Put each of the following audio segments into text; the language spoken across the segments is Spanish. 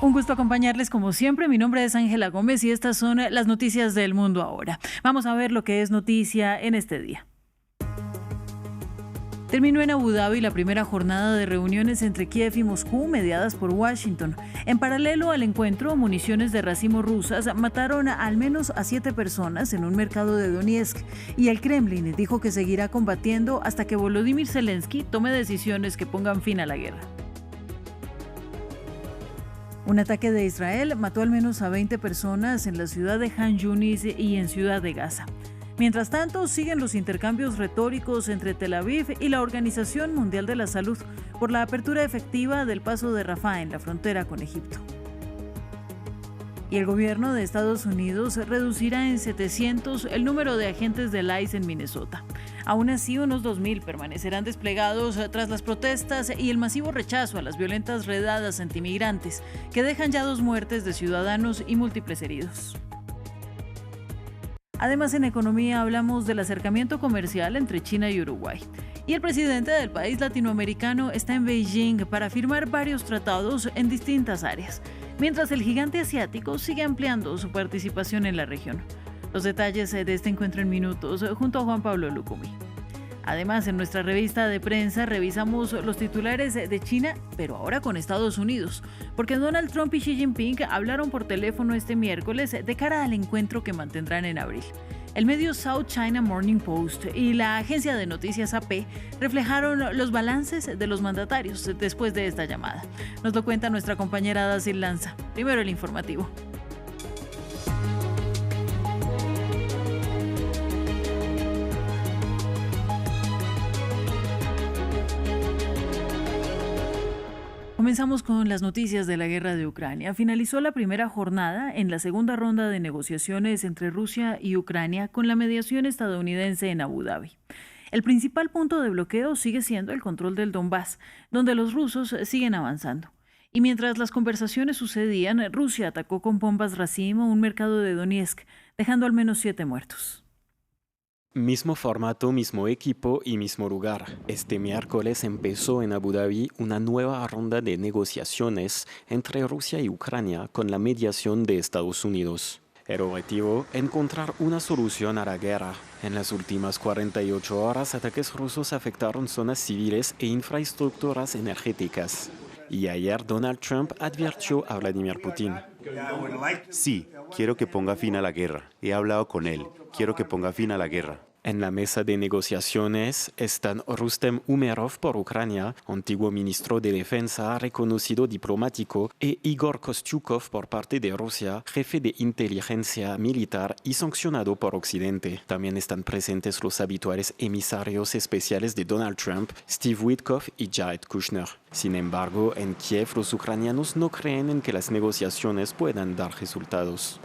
Un gusto acompañarles como siempre. Mi nombre es Ángela Gómez y estas son las noticias del mundo ahora. Vamos a ver lo que es noticia en este día. Terminó en Abu Dhabi la primera jornada de reuniones entre Kiev y Moscú mediadas por Washington. En paralelo al encuentro, municiones de racimo rusas mataron al menos a 7 personas en un mercado de Donetsk y el Kremlin dijo que seguirá combatiendo hasta que Volodymyr Zelensky tome decisiones que pongan fin a la guerra. Un ataque de Israel mató al menos a 20 personas en la ciudad de Han Yunis y en Ciudad de Gaza. Mientras tanto, siguen los intercambios retóricos entre Tel Aviv y la Organización Mundial de la Salud por la apertura efectiva del paso de Rafah en la frontera con Egipto. Y el gobierno de Estados Unidos reducirá en 700 el número de agentes del ICE en Minnesota. Aún así, unos 2.000 permanecerán desplegados tras las protestas y el masivo rechazo a las violentas redadas antimigrantes, que dejan ya 2 muertes de ciudadanos y múltiples heridos. Además, en economía hablamos del acercamiento comercial entre China y Uruguay. Y el presidente del país latinoamericano está en Beijing para firmar varios tratados en distintas áreas, mientras el gigante asiático sigue ampliando su participación en la región. Los detalles de este encuentro en minutos junto a Juan Pablo Lucumí. Además, en nuestra revista de prensa revisamos los titulares de China, pero ahora con Estados Unidos, porque Donald Trump y Xi Jinping hablaron por teléfono este miércoles de cara al encuentro que mantendrán en abril. El medio South China Morning Post y la agencia de noticias AP reflejaron los balances de los mandatarios después de esta llamada. Nos lo cuenta nuestra compañera Dacil Lanza. Primero el informativo. Comenzamos con las noticias de la guerra de Ucrania. Finalizó la primera jornada en la segunda ronda de negociaciones entre Rusia y Ucrania con la mediación estadounidense en Abu Dhabi. El principal punto de bloqueo sigue siendo el control del Donbass, donde los rusos siguen avanzando. Y mientras las conversaciones sucedían, Rusia atacó con bombas racimo un mercado de Donetsk, dejando al menos 7 muertos. Mismo formato, mismo equipo y mismo lugar. Este miércoles empezó en Abu Dhabi una nueva ronda de negociaciones entre Rusia y Ucrania con la mediación de Estados Unidos. El objetivo, encontrar una solución a la guerra. En las últimas 48 horas, ataques rusos afectaron zonas civiles e infraestructuras energéticas. Y ayer Donald Trump advirtió a Vladimir Putin. Sí, quiero que ponga fin a la guerra. He hablado con él. Quiero que ponga fin a la guerra. En la mesa de negociaciones están Rustem Umerov por Ucrania, antiguo ministro de Defensa, reconocido diplomático, e Igor Kostyukov por parte de Rusia, jefe de inteligencia militar y sancionado por Occidente. También están presentes los habituales emisarios especiales de Donald Trump, Steve Witkoff y Jared Kushner. Sin embargo, en Kiev los ucranianos no creen en que las negociaciones puedan dar resultados.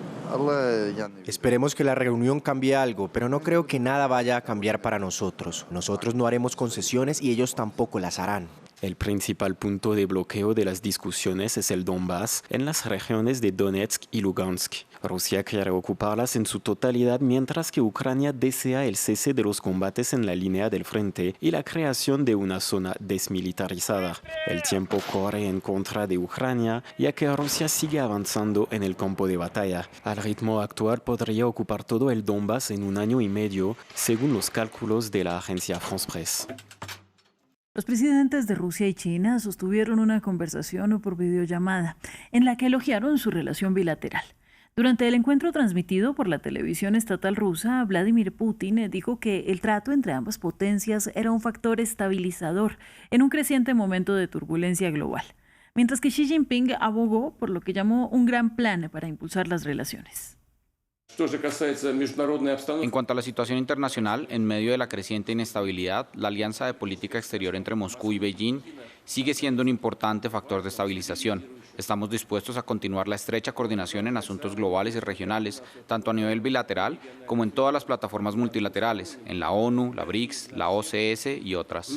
Esperemos que la reunión cambie algo, pero no creo que nada vaya a cambiar para nosotros. Nosotros no haremos concesiones y ellos tampoco las harán. El principal punto de bloqueo de las discusiones es el Donbass, en las regiones de Donetsk y Lugansk. Rusia quiere ocuparlas en su totalidad, mientras que Ucrania desea el cese de los combates en la línea del frente y la creación de una zona desmilitarizada. El tiempo corre en contra de Ucrania, ya que Rusia sigue avanzando en el campo de batalla. Al ritmo actual podría ocupar todo el Donbass en 1 año y medio, según los cálculos de la agencia France Presse. Los presidentes de Rusia y China sostuvieron una conversación por videollamada en la que elogiaron su relación bilateral. Durante el encuentro transmitido por la televisión estatal rusa, Vladimir Putin dijo que el trato entre ambas potencias era un factor estabilizador en un creciente momento de turbulencia global, mientras que Xi Jinping abogó por lo que llamó un gran plan para impulsar las relaciones. En cuanto a la situación internacional, en medio de la creciente inestabilidad, la alianza de política exterior entre Moscú y Beijing sigue siendo un importante factor de estabilización. Estamos dispuestos a continuar la estrecha coordinación en asuntos globales y regionales, tanto a nivel bilateral como en todas las plataformas multilaterales, en la ONU, la BRICS, la OCS y otras.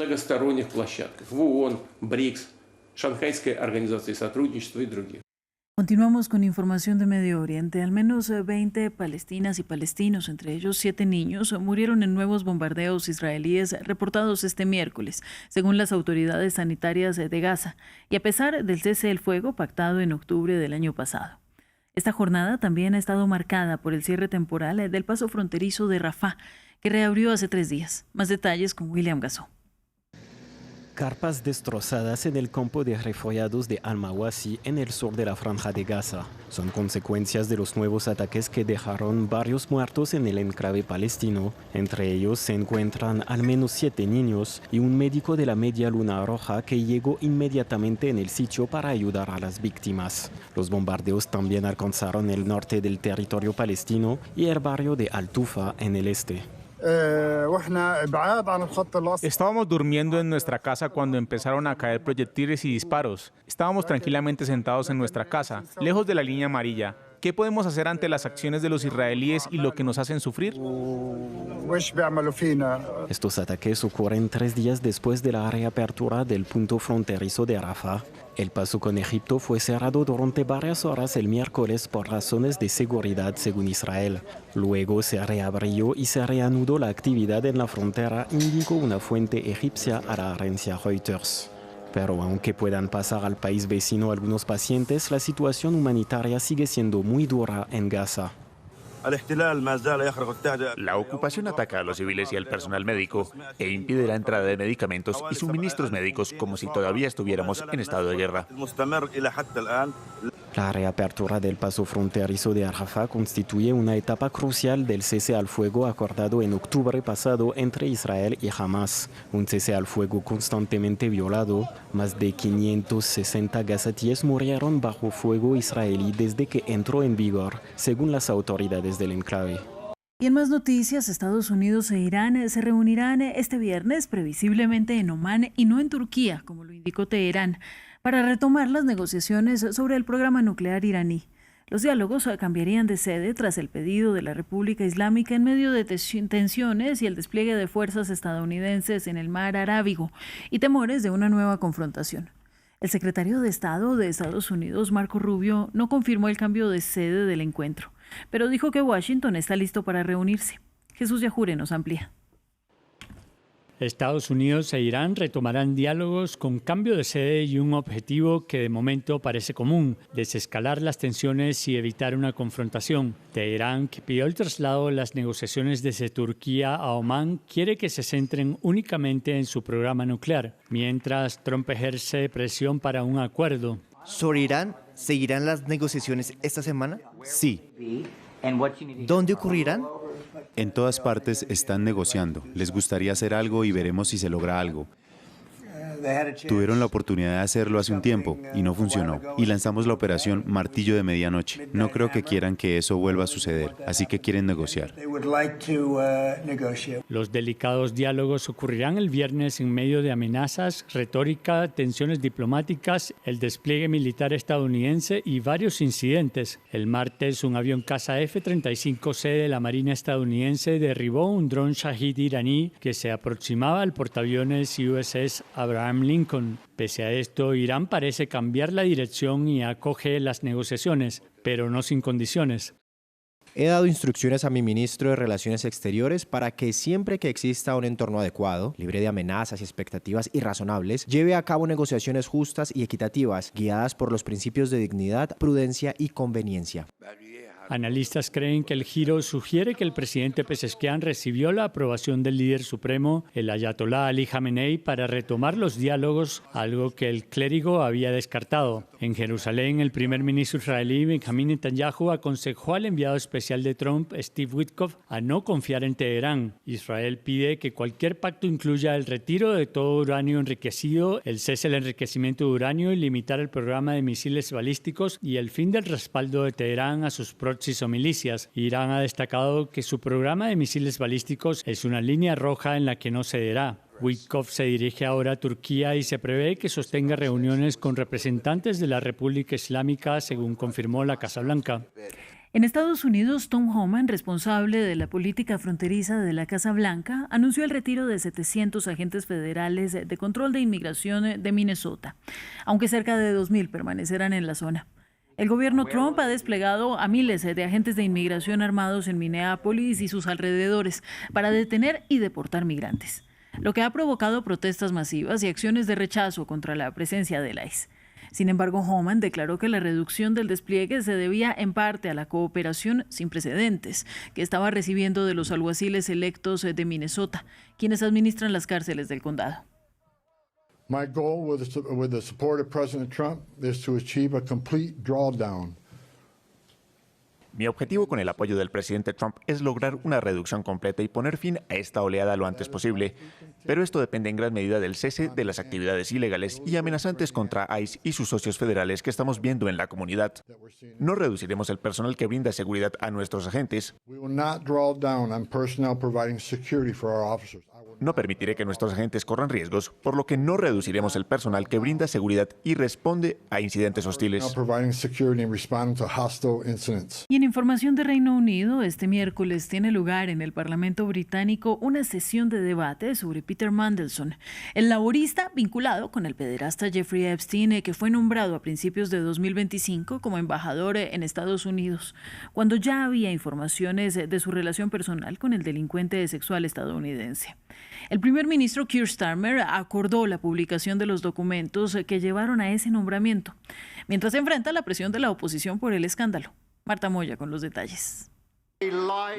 Continuamos con información de Medio Oriente. Al menos 20 palestinas y palestinos, entre ellos 7 niños, murieron en nuevos bombardeos israelíes reportados este miércoles, según las autoridades sanitarias de Gaza, y a pesar del cese del fuego pactado en octubre del año pasado. Esta jornada también ha estado marcada por el cierre temporal del paso fronterizo de Rafah, que reabrió hace 3 días. Más detalles con William Gassó. Carpas destrozadas en el campo de refugiados de Al-Mawasi en el sur de la Franja de Gaza. Son consecuencias de los nuevos ataques que dejaron varios muertos en el enclave palestino. Entre ellos se encuentran al menos 7 niños y un médico de la Media Luna Roja que llegó inmediatamente en el sitio para ayudar a las víctimas. Los bombardeos también alcanzaron el norte del territorio palestino y el barrio de Al-Tufa en el este. Estábamos durmiendo en nuestra casa cuando empezaron a caer proyectiles y disparos. Estábamos tranquilamente sentados en nuestra casa, lejos de la línea amarilla. ¿Qué podemos hacer ante las acciones de los israelíes y lo que nos hacen sufrir? Estos ataques ocurren 3 días después de la reapertura del punto fronterizo de Rafah. El paso con Egipto fue cerrado durante varias horas el miércoles por razones de seguridad, según Israel. Luego se reabrió y se reanudó la actividad en la frontera, indicó una fuente egipcia a la agencia Reuters. Pero aunque puedan pasar al país vecino algunos pacientes, la situación humanitaria sigue siendo muy dura en Gaza. La ocupación ataca a los civiles y al personal médico e impide la entrada de medicamentos y suministros médicos como si todavía estuviéramos en estado de guerra. La reapertura del paso fronterizo de Rafah constituye una etapa crucial del cese al fuego acordado en octubre pasado entre Israel y Hamas. Un cese al fuego constantemente violado. Más de 560 gazatíes murieron bajo fuego israelí desde que entró en vigor, según las autoridades del enclave. Y en más noticias, Estados Unidos e Irán se reunirán este viernes, previsiblemente en Omán y no en Turquía, como lo indicó Teherán, para retomar las negociaciones sobre el programa nuclear iraní. Los diálogos cambiarían de sede tras el pedido de la República Islámica en medio de tensiones y el despliegue de fuerzas estadounidenses en el mar Arábigo y temores de una nueva confrontación. El secretario de Estado de Estados Unidos, Marco Rubio, no confirmó el cambio de sede del encuentro, pero dijo que Washington está listo para reunirse. Jesús Yajure nos amplía. Estados Unidos e Irán retomarán diálogos con cambio de sede y un objetivo que de momento parece común: desescalar las tensiones y evitar una confrontación. Teherán, que pidió el traslado de las negociaciones desde Turquía a Omán, quiere que se centren únicamente en su programa nuclear, mientras Trump ejerce presión para un acuerdo. ¿Sobre Irán seguirán las negociaciones esta semana? Sí. ¿Dónde ocurrirán? En todas partes están negociando. Les gustaría hacer algo y veremos si se logra algo. Tuvieron la oportunidad de hacerlo hace un tiempo y no funcionó. Y lanzamos la operación Martillo de Medianoche. No creo que quieran que eso vuelva a suceder, así que quieren negociar. Los delicados diálogos ocurrirán el viernes en medio de amenazas, retórica, tensiones diplomáticas, el despliegue militar estadounidense y varios incidentes. El martes, un avión caza F-35C de la Marina estadounidense derribó un dron Shahid iraní que se aproximaba al portaaviones USS Abraham Lincoln. Pese a esto, Irán parece cambiar la dirección y acoge las negociaciones, pero no sin condiciones. He dado instrucciones a mi ministro de Relaciones Exteriores para que siempre que exista un entorno adecuado, libre de amenazas y expectativas irrazonables, lleve a cabo negociaciones justas y equitativas, guiadas por los principios de dignidad, prudencia y conveniencia. Analistas creen que el giro sugiere que el presidente Pezeshkian recibió la aprobación del líder supremo, el ayatolá Ali Jamenei, para retomar los diálogos, algo que el clérigo había descartado. En Jerusalén, el primer ministro israelí Benjamin Netanyahu aconsejó al enviado especial de Trump, Steve Witkoff, a no confiar en Teherán. Israel pide que cualquier pacto incluya el retiro de todo uranio enriquecido, el cese del enriquecimiento de uranio y limitar el programa de misiles balísticos y el fin del respaldo de Teherán a sus proxies o milicias. Irán ha destacado que su programa de misiles balísticos es una línea roja en la que no cederá. Witkoff se dirige ahora a Turquía y se prevé que sostenga reuniones con representantes de la República Islámica, según confirmó la Casa Blanca. En Estados Unidos, Tom Homan, responsable de la política fronteriza de la Casa Blanca, anunció el retiro de 700 agentes federales de control de inmigración de Minnesota, aunque cerca de 2.000 permanecerán en la zona. El gobierno Trump ha desplegado a miles de agentes de inmigración armados en Minneapolis y sus alrededores para detener y deportar migrantes, lo que ha provocado protestas masivas y acciones de rechazo contra la presencia del ICE. Sin embargo, Homan declaró que la reducción del despliegue se debía en parte a la cooperación sin precedentes que estaba recibiendo de los alguaciles electos de Minnesota, quienes administran las cárceles del condado. My goal with the support of President Trump is to achieve a complete drawdown. Mi objetivo con el apoyo del presidente Trump es lograr una reducción completa y poner fin a esta oleada lo antes posible. Pero esto depende en gran medida del cese de las actividades ilegales y amenazantes contra ICE y sus socios federales que estamos viendo en la comunidad. No reduciremos el personal que brinda seguridad a nuestros agentes. No permitiré que nuestros agentes corran riesgos, por lo que no reduciremos el personal que brinda seguridad y responde a incidentes hostiles. Y en información de Reino Unido, este miércoles tiene lugar en el Parlamento británico una sesión de debate sobre Peter Mandelson, el laborista vinculado con el pederasta Jeffrey Epstein, que fue nombrado a principios de 2025 como embajador en Estados Unidos, cuando ya había informaciones de su relación personal con el delincuente sexual estadounidense. El primer ministro Keir Starmer acordó la publicación de los documentos que llevaron a ese nombramiento, mientras se enfrenta la presión de la oposición por el escándalo. Marta Moya con los detalles.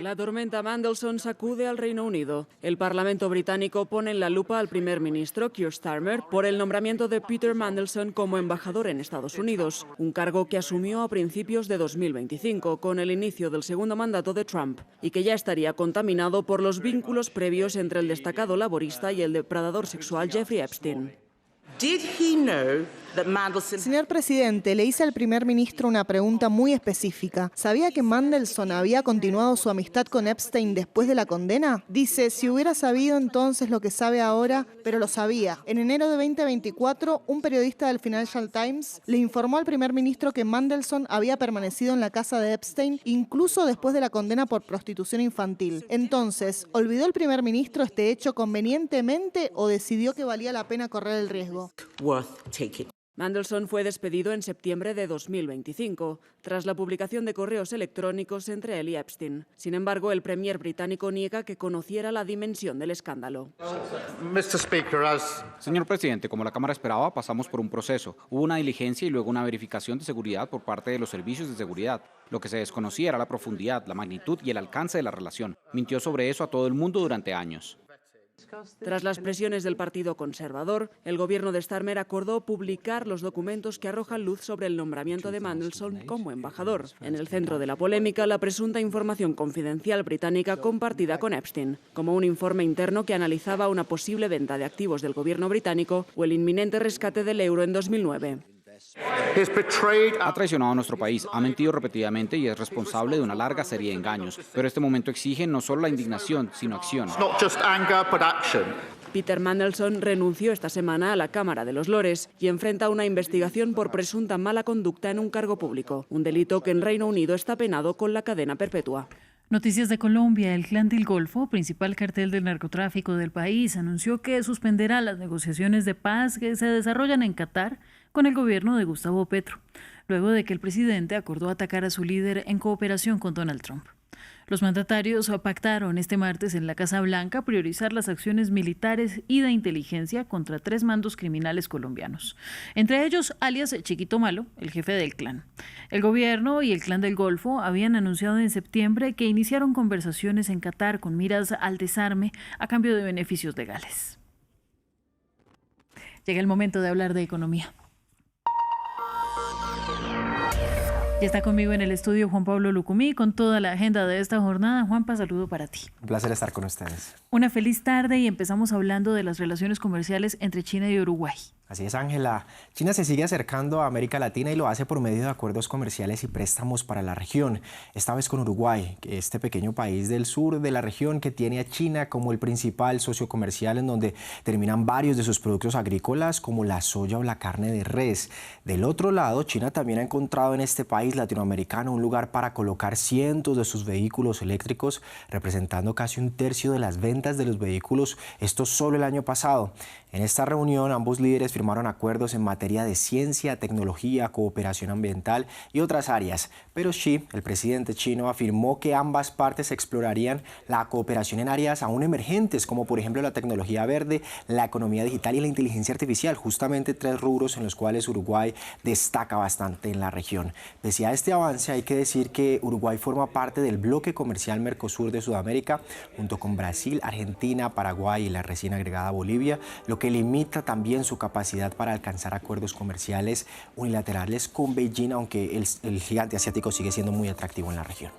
La tormenta Mandelson sacude al Reino Unido. El Parlamento británico pone en la lupa al primer ministro Keir Starmer por el nombramiento de Peter Mandelson como embajador en Estados Unidos, un cargo que asumió a principios de 2025 con el inicio del segundo mandato de Trump y que ya estaría contaminado por los vínculos previos entre el destacado laborista y el depredador sexual Jeffrey Epstein. Señor presidente, le hice al primer ministro una pregunta muy específica. ¿Sabía que Mandelson había continuado su amistad con Epstein después de la condena? Dice, si hubiera sabido entonces lo que sabe ahora, pero lo sabía. En enero de 2024, un periodista del Financial Times le informó al primer ministro que Mandelson había permanecido en la casa de Epstein incluso después de la condena por prostitución infantil. Entonces, ¿olvidó el primer ministro este hecho convenientemente o decidió que valía la pena correr el riesgo? Mandelson fue despedido en septiembre de 2025, tras la publicación de correos electrónicos entre él y Epstein. Sin embargo, el premier británico niega que conociera la dimensión del escándalo. Señor presidente, como la Cámara esperaba, pasamos por un proceso. Hubo una diligencia y luego una verificación de seguridad por parte de los servicios de seguridad. Lo que se desconocía era la profundidad, la magnitud y el alcance de la relación. Mintió sobre eso a todo el mundo durante años. Tras las presiones del Partido Conservador, el gobierno de Starmer acordó publicar los documentos que arrojan luz sobre el nombramiento de Mandelson como embajador. En el centro de la polémica, la presunta información confidencial británica compartida con Epstein, como un informe interno que analizaba una posible venta de activos del gobierno británico o el inminente rescate del euro en 2009. Ha traicionado a nuestro país, ha mentido repetidamente y es responsable de una larga serie de engaños. Pero este momento exige no solo la indignación, sino acción. Peter Mandelson renunció esta semana a la Cámara de los Lores y enfrenta una investigación por presunta mala conducta en un cargo público, un delito que en Reino Unido está penado con la cadena perpetua. Noticias de Colombia. El Clan del Golfo, principal cartel del narcotráfico del país, anunció que suspenderá las negociaciones de paz que se desarrollan en Qatar con el gobierno de Gustavo Petro, luego de que el presidente acordó atacar a su líder en cooperación con Donald Trump. Los mandatarios pactaron este martes en la Casa Blanca priorizar las acciones militares y de inteligencia contra 3 mandos criminales colombianos, entre ellos alias Chiquito Malo, el jefe del clan. El gobierno y el Clan del Golfo habían anunciado en septiembre que iniciaron conversaciones en Qatar con miras al desarme a cambio de beneficios legales. Llega el momento de hablar de economía. Ya está conmigo en el estudio Juan Pablo Lucumí con toda la agenda de esta jornada. Juanpa, saludo para ti. Un placer estar con ustedes. Una feliz tarde y empezamos hablando de las relaciones comerciales entre China y Uruguay. Así es, Ángela. China se sigue acercando a América Latina y lo hace por medio de acuerdos comerciales y préstamos para la región. Esta vez con Uruguay, este pequeño país del sur de la región que tiene a China como el principal socio comercial, en donde terminan varios de sus productos agrícolas como la soya o la carne de res. Del otro lado, China también ha encontrado en este país latinoamericano un lugar para colocar cientos de sus vehículos eléctricos, representando casi 1/3 de las ventas de los vehículos, esto solo el año pasado. En esta reunión, ambos líderes firmaron acuerdos en materia de ciencia, tecnología, cooperación ambiental y otras áreas. Pero Xi, el presidente chino, afirmó que ambas partes explorarían la cooperación en áreas aún emergentes, como por ejemplo la tecnología verde, la economía digital y la inteligencia artificial, justamente 3 rubros en los cuales Uruguay destaca bastante en la región. Pese a este avance, hay que decir que Uruguay forma parte del bloque comercial Mercosur de Sudamérica, junto con Brasil, Argentina, Paraguay y la recién agregada Bolivia, lo que limita también su capacidad para alcanzar acuerdos comerciales unilaterales con Beijing, aunque el gigante asiático sigue siendo muy atractivo en la región.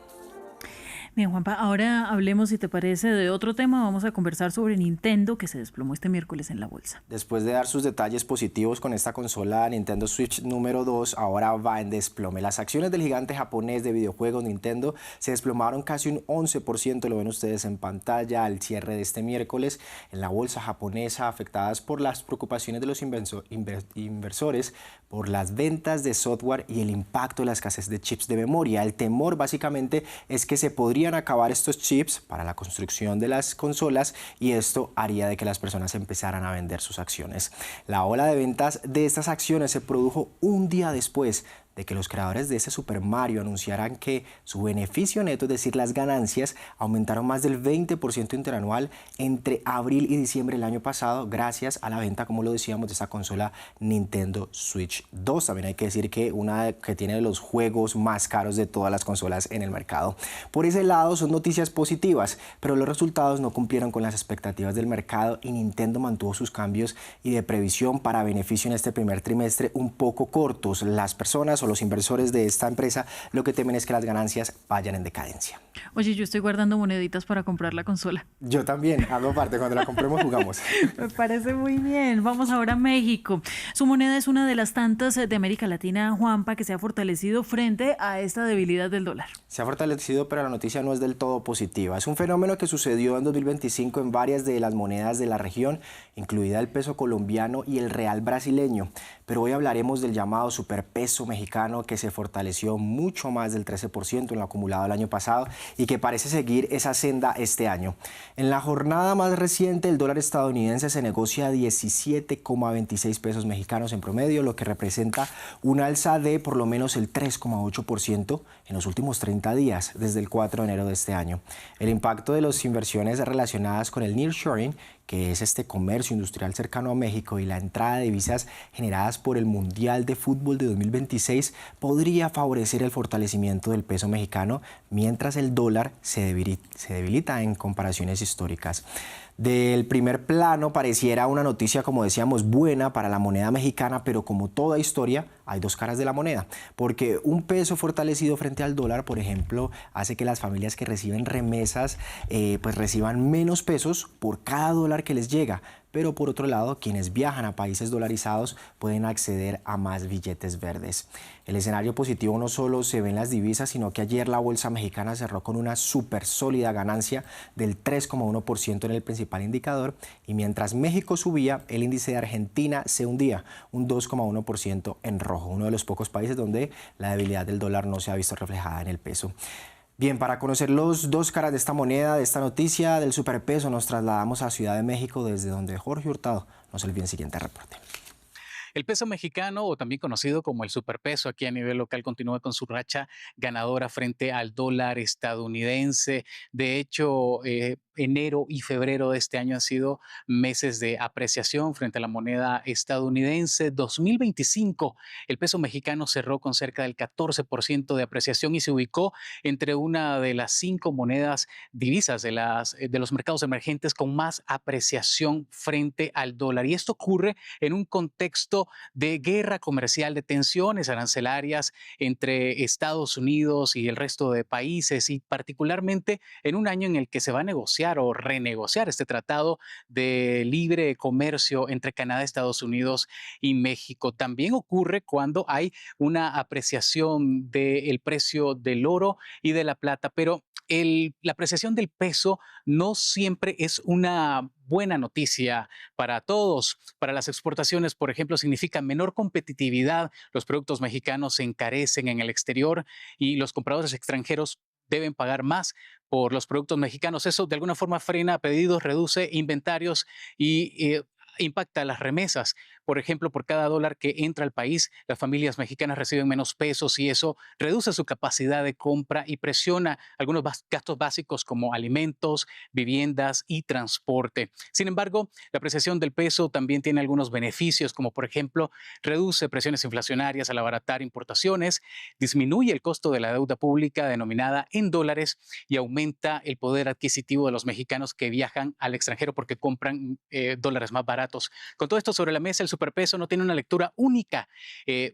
Bien, Juanpa, ahora hablemos, si te parece, de otro tema. Vamos a conversar sobre Nintendo, que se desplomó este miércoles en la bolsa. Después de dar sus detalles positivos con esta consola Nintendo Switch número 2, ahora va en desplome. Las acciones del gigante japonés de videojuegos Nintendo se desplomaron casi un 11%, lo ven ustedes en pantalla, al cierre de este miércoles en la bolsa japonesa, afectadas por las preocupaciones de los inversores por las ventas de software y el impacto de la escasez de chips de memoria. El temor básicamente es que se podrían acabar estos chips para la construcción de las consolas y esto haría de que las personas empezaran a vender sus acciones. La ola de ventas de estas acciones se produjo un día después de que los creadores de ese Super Mario anunciaran que su beneficio neto, es decir, las ganancias, aumentaron más del 20% interanual entre abril y diciembre del año pasado, gracias a la venta, como lo decíamos, de esta consola Nintendo Switch 2. También hay que decir que una que tiene los juegos más caros de todas las consolas en el mercado. Por ese lado, son noticias positivas, pero los resultados no cumplieron con las expectativas del mercado y Nintendo mantuvo sus cambios y de previsión para beneficio en este primer trimestre un poco cortos. Las personas o los inversores de esta empresa lo que temen es que las ganancias vayan en decadencia. Oye, yo estoy guardando moneditas para comprar la consola. Yo también, hago parte, cuando la compremos jugamos. Me parece muy bien. Vamos ahora a México. Su moneda es una de las tantas de América Latina, Juanpa, que se ha fortalecido frente a esta debilidad del dólar. Se ha fortalecido, pero la noticia no es del todo positiva. Es un fenómeno que sucedió en 2025 en varias de las monedas de la región, incluida el peso colombiano y el real brasileño. Pero hoy hablaremos del llamado superpeso mexicano, que se fortaleció mucho más del 13% en lo acumulado el año pasado y que parece seguir esa senda este año. En la jornada más reciente, el dólar estadounidense se negocia a 17,26 pesos mexicanos en promedio, lo que representa un alza de por lo menos el 3,8% en los últimos 30 días, desde el 4 de enero de este año. El impacto de las inversiones relacionadas con el nearshoring, que es este comercio industrial cercano a México, y la entrada de divisas generadas por el Mundial de Fútbol de 2026 podría favorecer el fortalecimiento del peso mexicano, mientras el dólar se debilita en comparaciones históricas. Del primer plano pareciera una noticia, como decíamos, buena para la moneda mexicana, pero como toda historia hay dos caras de la moneda, porque un peso fortalecido frente al dólar, por ejemplo, hace que las familias que reciben remesas pues reciban menos pesos por cada dólar que les llega. Pero por otro lado, quienes viajan a países dolarizados pueden acceder a más billetes verdes. El escenario positivo no solo se ve en las divisas, sino que ayer la bolsa mexicana cerró con una súper sólida ganancia del 3,1% en el principal indicador, y mientras México subía, el índice de Argentina se hundía un 2,1% en rojo, uno de los pocos países donde la debilidad del dólar no se ha visto reflejada en el peso. Bien, para conocer los dos caras de esta moneda, de esta noticia del superpeso, nos trasladamos a Ciudad de México, desde donde Jorge Hurtado nos envía el siguiente reporte. El peso mexicano, o también conocido como el superpeso aquí a nivel local, continúa con su racha ganadora frente al dólar estadounidense. De hecho, enero y febrero de este año han sido meses de apreciación frente a la moneda estadounidense. 2025, el peso mexicano cerró con cerca del 14% de apreciación y se ubicó entre una de las 5 monedas divisas de los mercados emergentes con más apreciación frente al dólar. Y esto ocurre en un contexto de guerra comercial, de tensiones arancelarias entre Estados Unidos y el resto de países, y particularmente en un año en el que se va a negociar o renegociar este tratado de libre comercio entre Canadá, Estados Unidos y México. También ocurre cuando hay una apreciación del precio del oro y de la plata, pero la apreciación del peso no siempre es una buena noticia para todos. Para las exportaciones, por ejemplo, significa menor competitividad. Los productos mexicanos se encarecen en el exterior y los compradores extranjeros deben pagar más por los productos mexicanos. Eso de alguna forma frena pedidos, reduce inventarios y impacta las remesas. Por ejemplo, por cada dólar que entra al país, las familias mexicanas reciben menos pesos y eso reduce su capacidad de compra y presiona algunos gastos básicos como alimentos, viviendas y transporte. Sin embargo, la apreciación del peso también tiene algunos beneficios, como por ejemplo, reduce presiones inflacionarias al abaratar importaciones, disminuye el costo de la deuda pública denominada en dólares y aumenta el poder adquisitivo de los mexicanos que viajan al extranjero porque compran dólares más baratos. Con todo esto sobre la mesa, el superpeso no tiene una lectura única.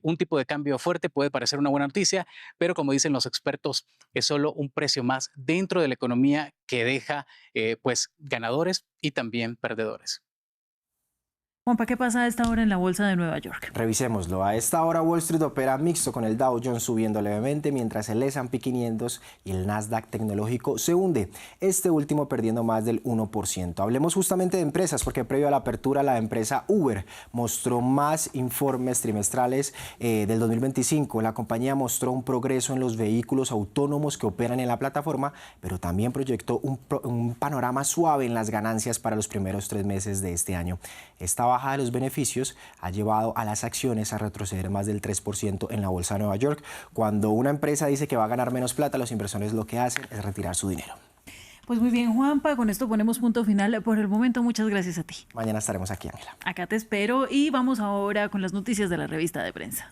Un tipo de cambio fuerte puede parecer una buena noticia, pero como dicen los expertos, es solo un precio más dentro de la economía que deja pues ganadores y también perdedores. Juanpa, ¿qué pasa a esta hora en la bolsa de Nueva York? Revisémoslo. A esta hora Wall Street opera mixto con el Dow Jones subiendo levemente mientras el S&P 500 y el Nasdaq tecnológico se hunde, este último perdiendo más del 1%. Hablemos justamente de empresas porque previo a la apertura la empresa Uber mostró más informes trimestrales del 2025. La compañía mostró un progreso en los vehículos autónomos que operan en la plataforma, pero también proyectó un panorama suave en las ganancias para los primeros 3 meses de este año. Esta baja de los beneficios ha llevado a las acciones a retroceder más del 3% en la bolsa de Nueva York. Cuando una empresa dice que va a ganar menos plata, los inversores lo que hacen es retirar su dinero. Pues muy bien, Juanpa, con esto ponemos punto final por el momento. Muchas gracias a ti. Mañana estaremos aquí, Ángela. Acá te espero y vamos ahora con las noticias de la revista de prensa.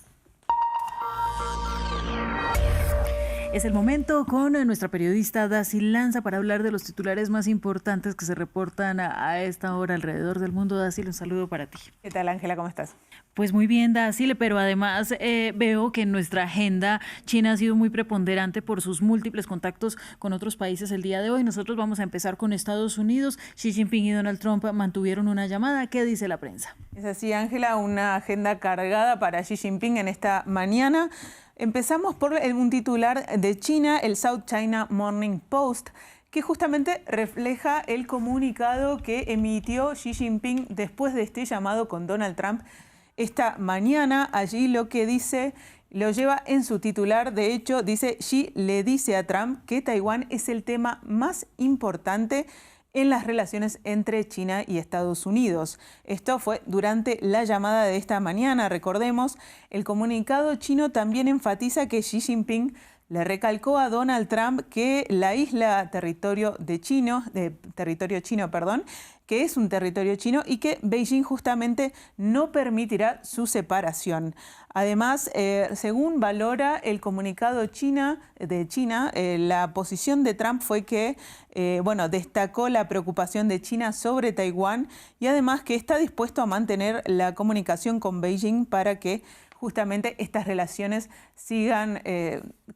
Es el momento con nuestra periodista Dacy Lanza para hablar de los titulares más importantes que se reportan a esta hora alrededor del mundo. Dacy, un saludo para ti. ¿Qué tal, Ángela? ¿Cómo estás? Pues muy bien, Dacy, pero además veo que en nuestra agenda China ha sido muy preponderante por sus múltiples contactos con otros países el día de hoy. Nosotros vamos a empezar con Estados Unidos. Xi Jinping y Donald Trump mantuvieron una llamada. ¿Qué dice la prensa? Es así, Ángela, una agenda cargada para Xi Jinping en esta mañana. Empezamos por un titular de China, el South China Morning Post, que justamente refleja el comunicado que emitió Xi Jinping después de este llamado con Donald Trump esta mañana. Allí lo que dice, lo lleva en su titular, de hecho dice: Xi le dice a Trump que Taiwán es el tema más importante en las relaciones entre China y Estados Unidos. Esto fue durante la llamada de esta mañana. Recordemos, el comunicado chino también enfatiza que Xi Jinping le recalcó a Donald Trump que la isla territorio chino, que es un territorio chino y que Beijing justamente no permitirá su separación. Además, según valora el comunicado de China, la posición de Trump fue que, destacó la preocupación de China sobre Taiwán y además que está dispuesto a mantener la comunicación con Beijing para que justamente estas relaciones sigan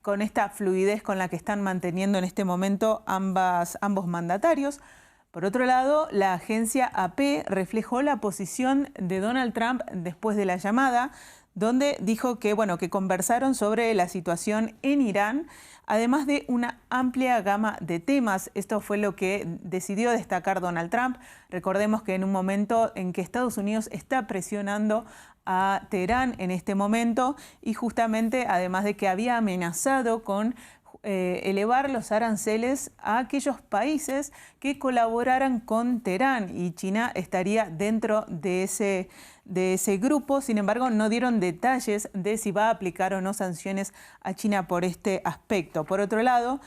con esta fluidez con la que están manteniendo en este momento ambos mandatarios. Por otro lado, la agencia AP reflejó la posición de Donald Trump después de la llamada, donde dijo que conversaron sobre la situación en Irán, además de una amplia gama de temas. Esto fue lo que decidió destacar Donald Trump. Recordemos que en un momento en que Estados Unidos está presionando a Teherán en este momento y justamente además de que había amenazado con elevar los aranceles a aquellos países que colaboraran con Teherán y China estaría dentro de ese grupo. Sin embargo, no dieron detalles de si va a aplicar o no sanciones a China por este aspecto. Por otro lado,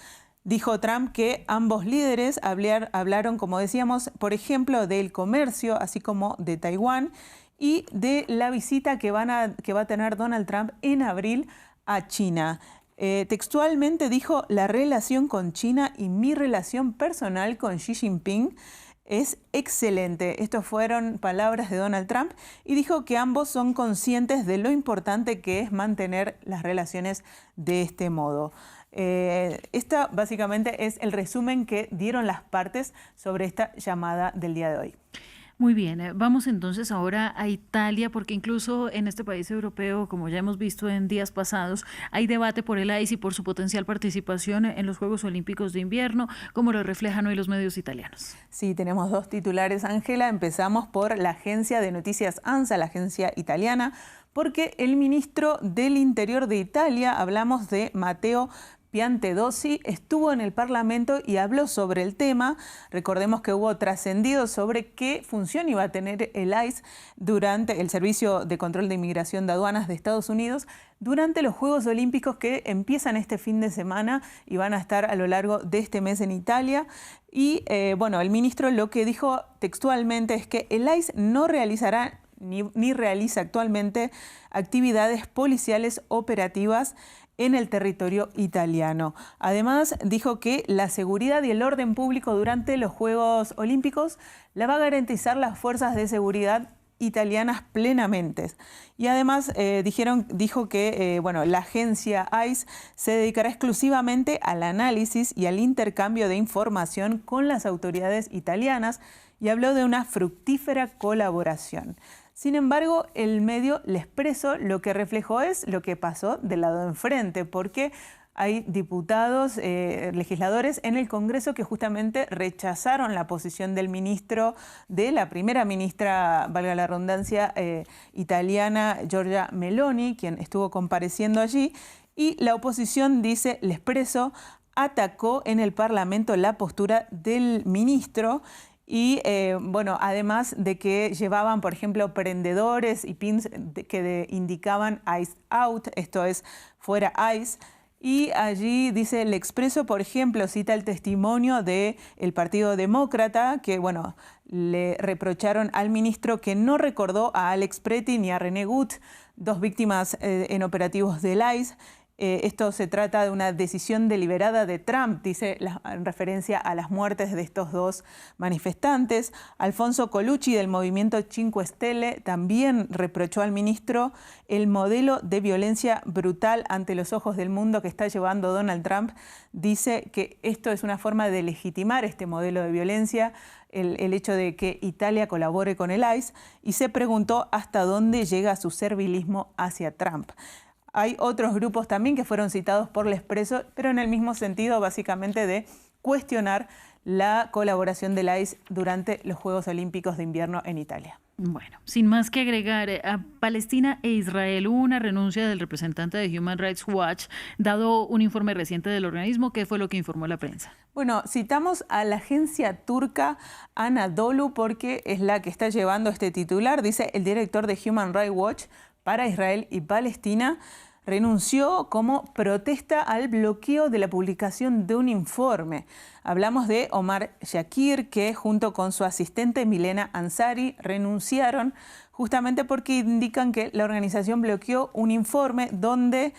dijo Trump que ambos líderes hablaron, como decíamos, por ejemplo, del comercio, así como de Taiwán y de la visita que va a tener Donald Trump en abril a China. Textualmente dijo: la relación con China y mi relación personal con Xi Jinping es excelente. Estas fueron palabras de Donald Trump y dijo que ambos son conscientes de lo importante que es mantener las relaciones de este modo. Esta básicamente es el resumen que dieron las partes sobre esta llamada del día de hoy. Muy bien, vamos entonces ahora a Italia, porque incluso en este país europeo, como ya hemos visto en días pasados, hay debate por el AIS y por su potencial participación en los Juegos Olímpicos de Invierno, como lo reflejan hoy los medios italianos. Sí, tenemos dos titulares, Ángela. Empezamos por la agencia de noticias ANSA, la agencia italiana, porque el ministro del Interior de Italia, hablamos de Matteo Piantedosi estuvo en el Parlamento y habló sobre el tema. Recordemos que hubo trascendido sobre qué función iba a tener el ICE durante el Servicio de Control de Inmigración de Aduanas de Estados Unidos durante los Juegos Olímpicos que empiezan este fin de semana y van a estar a lo largo de este mes en Italia. Y bueno, el ministro lo que dijo textualmente es que el ICE no realizará ni realiza actualmente actividades policiales operativas en el territorio italiano. Además, dijo que la seguridad y el orden público durante los Juegos Olímpicos la va a garantizar las fuerzas de seguridad italianas plenamente. Y además dijo que bueno, la agencia ICE se dedicará exclusivamente al análisis y al intercambio de información con las autoridades italianas y habló de una fructífera colaboración. Sin embargo, el medio L'Espresso lo que reflejó es lo que pasó del lado de enfrente, porque hay diputados, legisladores en el Congreso que justamente rechazaron la posición del ministro, de la primera ministra, valga la redundancia, italiana, Giorgia Meloni, quien estuvo compareciendo allí, y la oposición, dice L'Espresso, atacó en el Parlamento la postura del ministro. Y bueno, además de que llevaban, por ejemplo, prendedores y pins que indicaban ICE out, esto es, fuera ICE. Y allí dice L'Espresso, por ejemplo, cita el testimonio del Partido Demócrata, que bueno, le reprocharon al ministro que no recordó a Alex Preti ni a René Gut, dos víctimas en operativos del ICE. Esto se trata de una decisión deliberada de Trump, dice en referencia a las muertes de estos dos manifestantes. Alfonso Colucci del movimiento Cinque Stelle también reprochó al ministro el modelo de violencia brutal ante los ojos del mundo que está llevando Donald Trump. Dice que esto es una forma de legitimar este modelo de violencia, el hecho de que Italia colabore con el ICE, y se preguntó hasta dónde llega su servilismo hacia Trump. Hay otros grupos también que fueron citados por L'Espresso, pero en el mismo sentido, básicamente, de cuestionar la colaboración del ICE durante los Juegos Olímpicos de Invierno en Italia. Bueno, sin más que agregar, a Palestina e Israel hubo una renuncia del representante de Human Rights Watch, dado un informe reciente del organismo. ¿Qué fue lo que informó la prensa? Bueno, citamos a la agencia turca Anadolu porque es la que está llevando este titular. Dice el director de Human Rights Watch para Israel y Palestina renunció como protesta al bloqueo de la publicación de un informe. Hablamos de Omar Shakir, que junto con su asistente Milena Ansari renunciaron justamente porque indican que la organización bloqueó un informe donde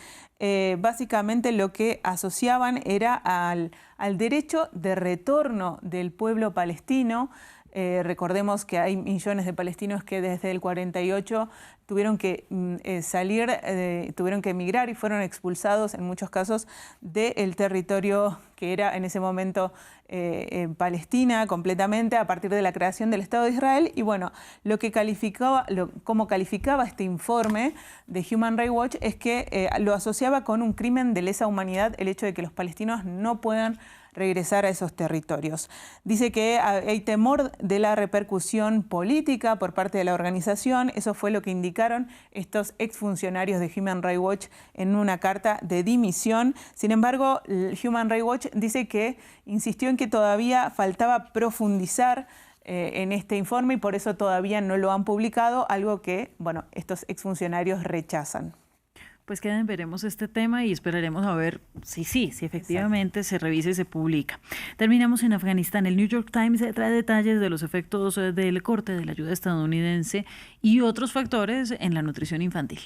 básicamente lo que asociaban era al derecho de retorno del pueblo palestino. Recordemos que hay millones de palestinos que desde el 48 tuvieron que salir, tuvieron que emigrar y fueron expulsados en muchos casos del territorio que era en ese momento Palestina completamente a partir de la creación del Estado de Israel. Y bueno, cómo calificaba este informe de Human Rights Watch es que lo asociaba con un crimen de lesa humanidad el hecho de que los palestinos no puedan regresar a esos territorios. Dice que hay temor de la repercusión política por parte de la organización. Eso fue lo que indicaron estos exfuncionarios de Human Rights Watch en una carta de dimisión. Sin embargo, Human Rights Watch dice que insistió en que todavía faltaba profundizar en este informe y por eso todavía no lo han publicado, algo que, bueno, estos exfuncionarios rechazan. Pues veremos este tema y esperaremos a ver si efectivamente se revisa y se publica. Terminamos en Afganistán. El New York Times trae detalles de los efectos del corte de la ayuda estadounidense y otros factores en la nutrición infantil.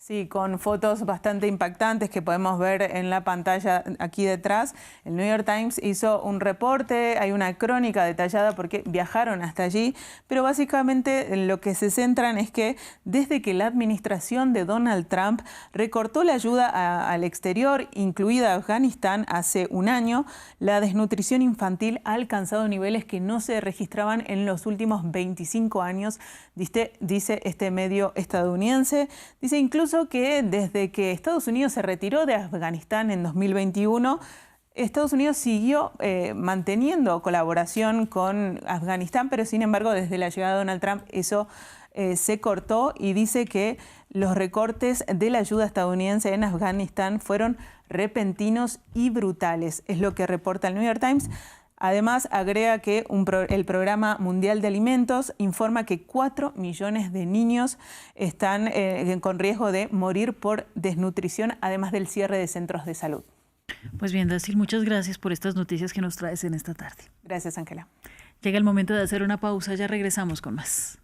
Sí, con fotos bastante impactantes que podemos ver en la pantalla aquí detrás. El New York Times hizo un reporte, hay una crónica detallada porque viajaron hasta allí, pero básicamente en lo que se centran es que desde que la administración de Donald Trump recortó la ayuda al exterior, incluida Afganistán, hace un año, la desnutrición infantil ha alcanzado niveles que no se registraban en los últimos 25 años, dice este medio estadounidense. Dice incluso que desde que Estados Unidos se retiró de Afganistán en 2021, Estados Unidos siguió manteniendo colaboración con Afganistán, pero sin embargo desde la llegada de Donald Trump eso se cortó y dice que los recortes de la ayuda estadounidense en Afganistán fueron repentinos y brutales, es lo que reporta el New York Times. Además, agrega que el Programa Mundial de Alimentos informa que 4 millones de niños están con riesgo de morir por desnutrición, además del cierre de centros de salud. Pues bien, Dacil, muchas gracias por estas noticias que nos traes en esta tarde. Gracias, Ángela. Llega el momento de hacer una pausa, ya regresamos con más.